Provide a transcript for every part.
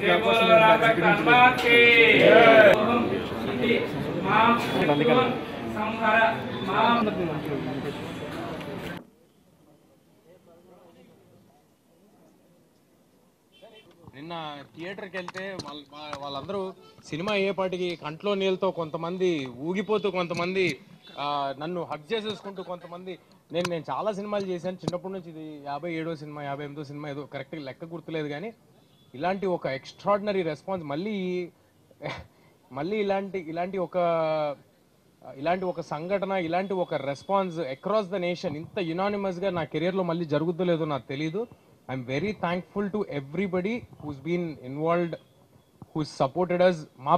ఈ అవకాశం ఎగ్జిక్యూటివ్ నిన్న థియేటర్కి వెళ్తే వాళ్ళందరూ సినిమా అయ్యేపాటికి కంట్లో నీళ్ళతో కొంతమంది ఊగిపోతూ, కొంతమంది నన్ను హగ్ చేసేసుకుంటూ, కొంతమంది నేను చాలా సినిమాలు చేశాను చిన్నప్పటి నుంచి. ఇది 57వ సినిమా 58వ సినిమా ఏదో కరెక్ట్గా లెక్క గుర్తులేదు, కానీ ఇలాంటి ఒక ఎక్స్ట్రాడినరీ రెస్పాన్స్ మళ్ళీ ఇలాంటి ఒక సంఘటన, ఇలాంటి ఒక రెస్పాన్స్ అక్రాస్ ద నేషన్ ఇంత యునానిమస్గా నా కెరియర్లో మళ్ళీ జరుగుతుందో లేదో నాకు తెలియదు. I'm very thankful to everybody who's been involved, who's supported us. మా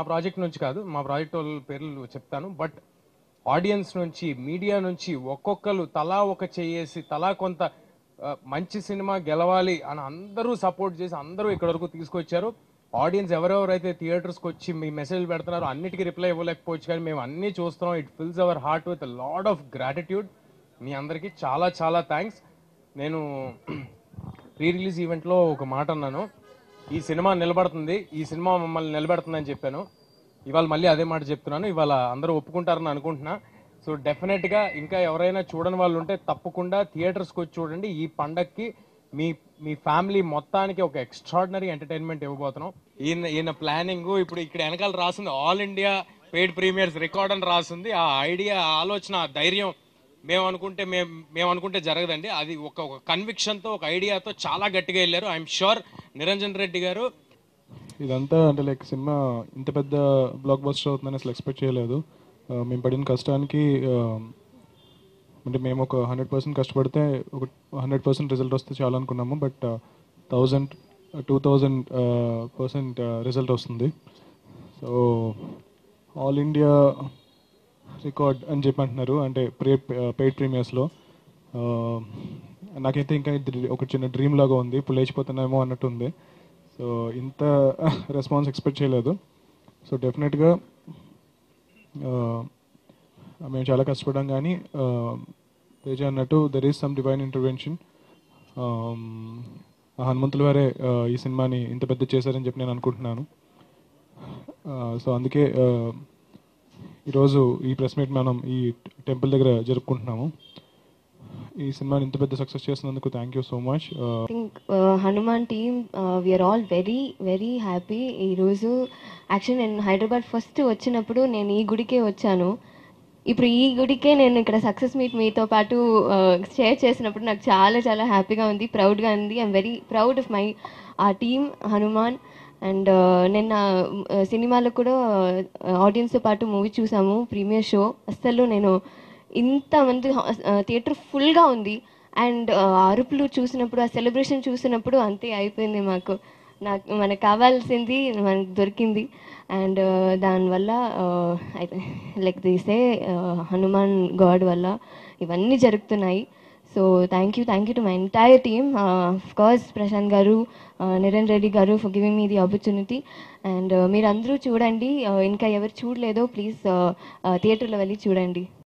ప్రాజెక్ట్ నుంచి కాదు, మా ప్రాజెక్ట్ వాళ్ళ పేర్లు చెప్తాను, బట్ ఆడియన్స్ నుంచి, మీడియా నుంచి ఒక్కొక్కరు తలా ఒక చేసి, తలా కొంత మంచి సినిమా గెలవాలి అని అందరూ సపోర్ట్ చేసి అందరూ ఇక్కడ వరకు తీసుకొచ్చారు. ఆడియన్స్ ఎవరెవరైతే థియేటర్స్కి వచ్చి మీ మెసేజ్ పెడుతున్నారో అన్నిటికీ రిప్లై ఇవ్వలేకపోవచ్చు, కానీ మేము అన్నీ చూస్తున్నాం. It fills our heart with lot of gratitude. మీ అందరికీ చాలా చాలా థ్యాంక్స్. నేను ప్రీ రిలీజ్ ఈవెంట్లో ఒక మాట అన్నాను, ఈ సినిమా నిలబడుతుంది, ఈ సినిమా మమ్మల్ని నిలబెడుతుందని చెప్పాను. ఇవాళ మళ్ళీ అదే మాట చెప్తున్నాను. ఇవాళ అందరూ ఒప్పుకుంటారని అనుకుంటున్నా. సో డెఫినెట్గా ఇంకా ఎవరైనా చూడని వాళ్ళు ఉంటే తప్పకుండా థియేటర్స్కి వచ్చి చూడండి. ఈ పండక్కి మీ ఫ్యామిలీ మొత్తానికి ఒక ఎక్స్ట్రాడినరీ ఎంటర్టైన్మెంట్ ఇవ్వబోతున్నాం. ఈయన ప్లానింగ్ ఇప్పుడు ఇక్కడ వెనకాల రాసింది all India paid premieres record అని రాసింది. ఆ ఐడియా, ఆలోచన, ధైర్యం మేము అనుకుంటే జరగదండి. అది ఒక కన్విక్షన్తో, ఒక ఐడియాతో చాలా గట్టిగా వెళ్ళారు. ఐఎమ్ షూర్ నిరంజన్ రెడ్డి గారు ఇదంతా అంటే లైక్ సినిమా ఇంత పెద్ద బ్లాక్ బస్టర్ అవుతుందని అసలు ఎక్స్పెక్ట్ చేయలేదు. మేము పడిన కష్టానికి అంటే మేము ఒక 100% కష్టపడితే ఒక 100% రిజల్ట్ వస్తే చాలా అనుకున్నాము. బట్ 2000% రిజల్ట్ వస్తుంది. సో ఆల్ ఇండియా రికార్డ్ అని చెప్పి అంటున్నారు, అంటే పెయిడ్ ప్రీమియర్స్లో. నాకైతే ఇంకా ఒక చిన్న డ్రీమ్ లాగా ఉంది, ఇప్పుడు లేచిపోతున్నామో అన్నట్టు ఉంది. సో ఇంత రెస్పాన్స్ ఎక్స్పెక్ట్ చేయలేదు. సో డెఫినెట్గా మేము చాలా కష్టపడ్డాం, కానీ తేజ అన్నట్టు there is some divine intervention. హనుమంతుల వారే ఈ సినిమాని ఇంత పెద్ద చేశారని చెప్పి నేను అనుకుంటున్నాను. సో అందుకే ఈరోజు ఈ ప్రెస్ మీట్ మనం ఈ టెంపుల్ దగ్గర జరుపుకుంటున్నాము. ఈ సినిమాని ఇంత పెద్ద సక్సెస్ చేసినందుకు thank you so much. Hanuman team we're all very very happy. ఈరోజు యాక్చువల్లీ నేను హైదరాబాద్ ఫస్ట్ వచ్చినప్పుడు నేను ఈ గుడికే వచ్చాను. ఇప్పుడు ఈ గుడికే నేను ఇక్కడ సక్సెస్ మీట్ మీతో పాటు షేర్ చేసినప్పుడు నాకు చాలా చాలా హ్యాపీగా ఉంది, ప్రౌడ్గా ఉంది. I'm very proud of my team Hanuman. And నిన్న సినిమాలో కూడా ఆడియన్స్తో పాటు మూవీ చూసాము, ప్రీమియర్ షో. అస్సలు నేను ఇంతమంది థియేటర్ ఫుల్గా ఉంది. అండ్ అరుపులు చూసినప్పుడు, ఆ సెలబ్రేషన్ చూసినప్పుడు అంతే అయిపోయింది. మనకు కావాల్సింది మనకు దొరికింది. అండ్ దానివల్ల లైక్ తీసే హనుమాన్ గాడ్ వల్ల ఇవన్నీ జరుగుతున్నాయి. So thank you to my entire team. Of course Prashanth garu, Niranjan Reddy garu for giving me the opportunity. And మీరందరూ చూడండి, ఇంకా ఎవరు చూడలేదో ప్లీజ్ థియేటర్లో వెళ్ళి చూడండి.